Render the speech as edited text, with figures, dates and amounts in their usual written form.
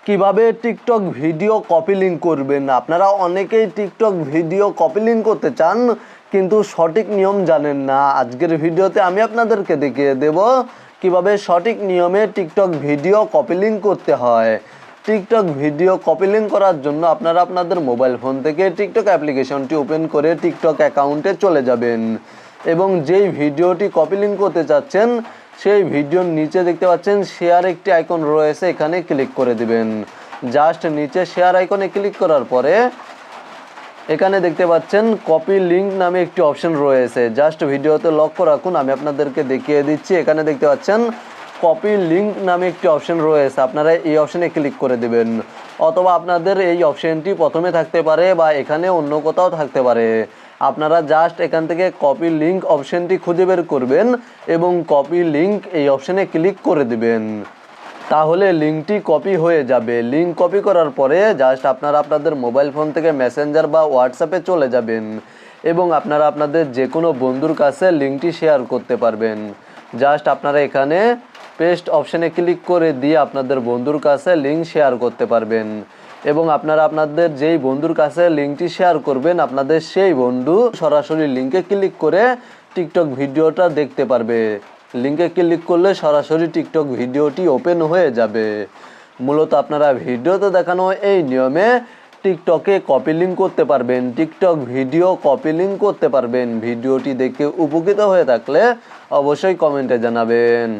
কিভাবে TikTok video copy link করবেন। আপনারা অনেকেই টিকটক ভিডিও কপি লিঙ্ক করতে চান কিন্তু সঠিক নিয়ম জানেন না। আজকের ভিডিওতে আমি আপনাদেরকে দেখিয়ে দেব কিভাবে সঠিক নিয়মে টিকটক ভিডিও কপি লিঙ্ক করতে হয়। টিকটক ভিডিও কপি লিঙ্ক করার জন্য আপনারা আপনাদের মোবাইল ফোন থেকে টিকটক অ্যাপ্লিকেশনটি ওপেন করে টিকটক অ্যাকাউন্টে চলে যাবেন এবং যেই ভিডিওটি কপি লিঙ্ক করতে চাচ্ছেন সেই ভিডিওর নিচে দেখতে পাচ্ছেন শেয়ার একটি আইকন রয়েছে, এখানে ক্লিক করে দিবেন। জাস্ট নিচে শেয়ার আইকনে ক্লিক করার পরে এখানে দেখতে পাচ্ছেন কপি লিঙ্ক নামে একটি অপশন রয়েছে। জাস্ট ভিডিওতে লক্ষ্য রাখুন, আমি আপনাদেরকে দেখিয়ে দিচ্ছি। এখানে দেখতে পাচ্ছেন কপি লিঙ্ক নামে একটি অপশন রয়েছে, আপনারা এই অপশনে ক্লিক করে দিবেন। অথবা আপনাদের এই অপশনটি প্রথমে থাকতে পারে বা এখানে অন্য কোথাও থাকতে পারে। আপনারা জাস্ট এখান থেকে কপি লিঙ্ক অপশনটি খুঁজে বের করবেন এবং কপি লিঙ্ক এই অপশনে ক্লিক করে দিবেন। তাহলে লিঙ্কটি কপি হয়ে যাবে। লিঙ্ক কপি করার পরে জাস্ট আপনারা আপনাদের মোবাইল ফোন থেকে মেসেঞ্জার বা হোয়াটসঅ্যাপে চলে যাবেন এবং আপনারা আপনাদের যে কোনো বন্ধুর কাছে লিঙ্কটি শেয়ার করতে পারবেন। জাস্ট আপনারা এখানে পেস্ট অপশানে ক্লিক করে দিয়ে আপনাদের বন্ধুর কাছে লিঙ্ক শেয়ার করতে পারবেন এবং আপনারা আপনাদের যেই বন্ধুর কাছে লিঙ্কটি শেয়ার করবেন আপনাদের সেই বন্ধু সরাসরি লিঙ্কে ক্লিক করে টিকটক ভিডিওটা দেখতে পারবে। লিঙ্কে ক্লিক করলে সরাসরি টিকটক ভিডিওটি ওপেন হয়ে যাবে। মূলত আপনারা ভিডিওতে দেখানো এই নিয়মে টিকটকে কপি লিঙ্ক করতে পারবেন, টিকটক ভিডিও কপি লিঙ্ক করতে পারবেন। ভিডিওটি দেখে উপকৃত হয়ে থাকলে অবশ্যই কমেন্টে জানাবেন।